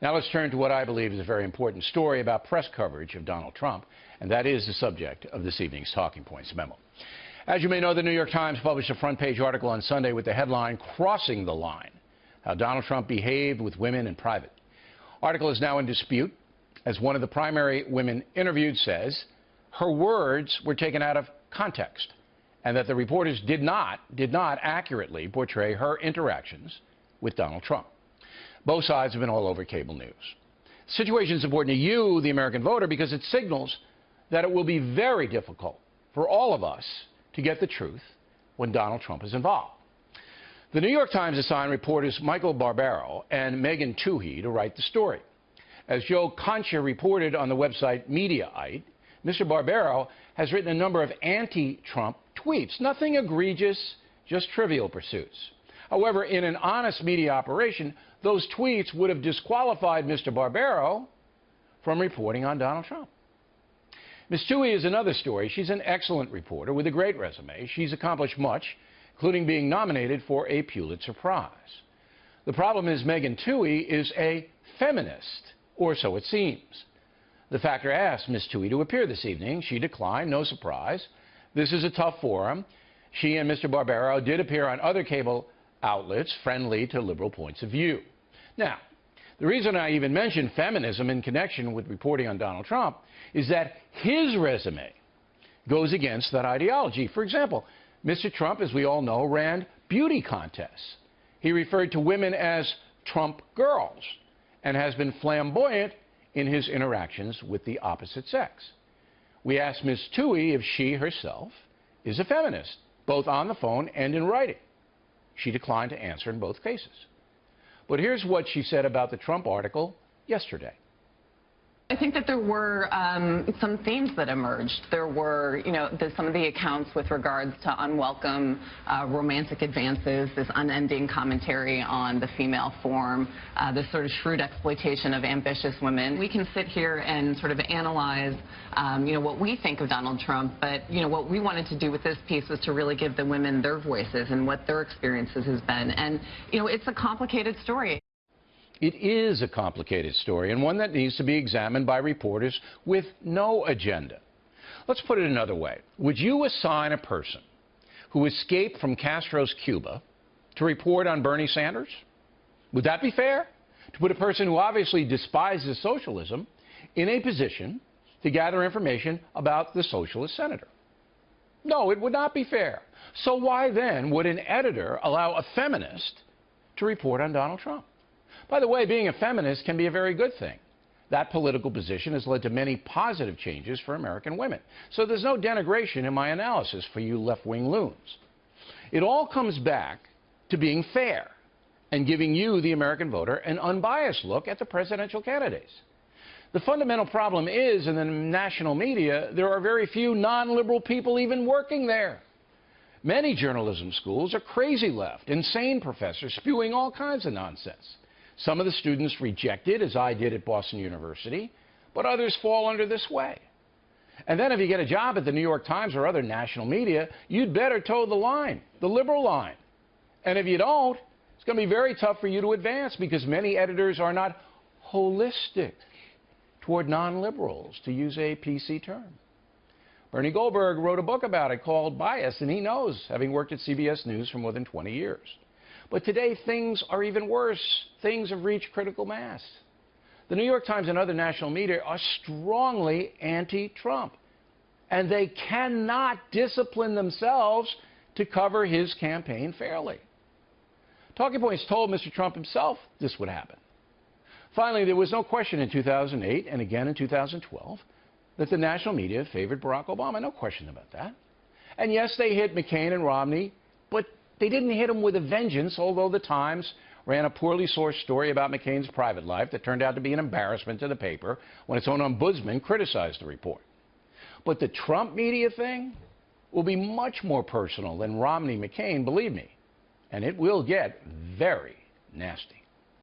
Now let's turn to what I believe is a very important story about press coverage of Donald Trump, and that is the subject of this evening's Talking Points memo. As you may know, the New York Times published a front-page article on Sunday with the headline, "Crossing the Line: How Donald Trump Behaved with Women in Private." Article is now in dispute, as one of the primary women interviewed says her words were taken out of context, and that the reporters did not accurately portray her interactions with Donald Trump. Both sides have been all over cable news. The situation is important to you, the American voter, because it signals that it will be very difficult for all of us to get the truth when Donald Trump is involved. The New York Times assigned reporters Michael Barbaro and Megan Twohey to write the story. As Joe Concha reported on the website Mediaite, Mr. Barbaro has written a number of anti-Trump tweets. Nothing egregious, just trivial pursuits. However, in an honest media operation, those tweets would have disqualified Mr. Barbaro from reporting on Donald Trump. Ms. Twohey is another story. She's an excellent reporter with a great resume. She's accomplished much, including being nominated for a Pulitzer Prize. The problem is Megan Twohey is a feminist, or so it seems. The Factor asked Ms. Twohey to appear this evening. She declined, no surprise. This is a tough forum. She and Mr. Barbaro did appear on other cable outlets friendly to liberal points of view. Now, the reason I even mention feminism in connection with reporting on Donald Trump is that his resume goes against that ideology. For example, Mr. Trump, as we all know, ran beauty contests. He referred to women as Trump girls and has been flamboyant in his interactions with the opposite sex. We asked Ms. Twohey if she herself is a feminist, both on the phone and in writing. She declined to answer in both cases. But here's what she said about the Trump article yesterday. I think that there were some themes that emerged. There were, some of the accounts with regards to unwelcome romantic advances, this unending commentary on the female form, this sort of shrewd exploitation of ambitious women. We can sit here and sort of analyze, what we think of Donald Trump, but, what we wanted to do with this piece was to really give the women their voices and what their experiences has been. And, it's a complicated story. It is a complicated story, and one that needs to be examined by reporters with no agenda. Let's put it another way. Would you assign a person who escaped from Castro's Cuba to report on Bernie Sanders? Would that be fair? To put a person who obviously despises socialism in a position to gather information about the socialist senator? No, it would not be fair. So why then would an editor allow a feminist to report on Donald Trump? By the way, being a feminist can be a very good thing. That political position has led to many positive changes for American women. So there's no denigration in my analysis for you left-wing loons. It all comes back to being fair and giving you, the American voter, an unbiased look at the presidential candidates. The fundamental problem is, in the national media, there are very few non-liberal people even working there. Many journalism schools are crazy left, insane professors spewing all kinds of nonsense. Some of the students reject it, as I did at Boston University, but others fall under this way. And then if you get a job at the New York Times or other national media, you'd better toe the line, the liberal line. And if you don't, it's going to be very tough for you to advance because many editors are not holistic toward non-liberals, to use a PC term. Bernie Goldberg wrote a book about it called Bias, and he knows, having worked at CBS News for more than 20 years. But today, things are even worse. Things have reached critical mass. The New York Times and other national media are strongly anti-Trump, and they cannot discipline themselves to cover his campaign fairly. Talking Points told Mr. Trump himself this would happen. Finally, there was no question in 2008 and again in 2012 that the national media favored Barack Obama. No question about that. And yes, they hit McCain and Romney, but they didn't hit him with a vengeance, although the Times ran a poorly sourced story about McCain's private life that turned out to be an embarrassment to the paper when its own ombudsman criticized the report. But the Trump media thing will be much more personal than Romney-McCain, believe me, and it will get very nasty.